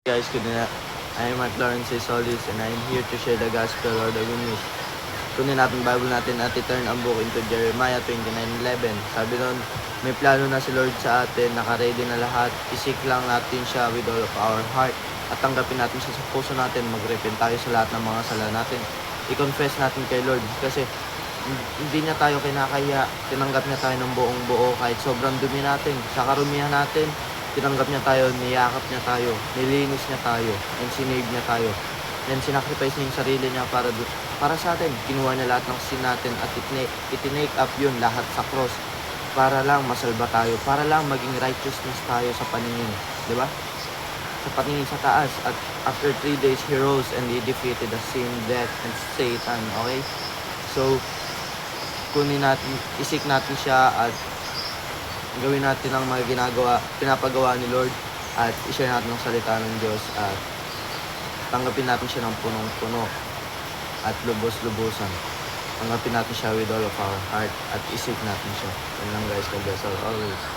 Guys, I am Mark Lawrence Solis and I am here to share the gospel or the good news. Kunin natin Bible natin at i-turn ang book into Jeremiah 29:11. Sabi doon, may plano na si Lord sa atin, naka-ready na lahat. Isik lang natin siya with all of our heart at tanggapin natin siya sa puso natin. Mag-repent tayo sa lahat ng mga sala natin. I-confess natin kay Lord kasi hindi niya tayo kinakaya. Tinanggap niya tayo ng buong buo kahit sobrang dumi natin. Sa karumihan natin, tinanggap niya tayo, niyakap niya tayo, nilinis niya tayo, and sinave niya tayo. And sinacrifice niya yung sarili niya para sa atin. Kinuha niya lahat ng sin natin at itinake up yun lahat sa cross para lang masalba tayo, para lang maging righteousness tayo sa paningin. Di ba? Sa paningin sa taas. At after 3 days, He rose and He defeated the sin, death, and Satan. Okay? So, kunin natin, isik natin siya at gawin natin ang mga pinapagawa ni Lord at i-share natin ang salita ng Diyos at tanggapin natin siya ng punong-puno at lubos-lubusan. Tanggapin natin siya with all of our heart at isip natin siya. Yan lang guys, God bless all always.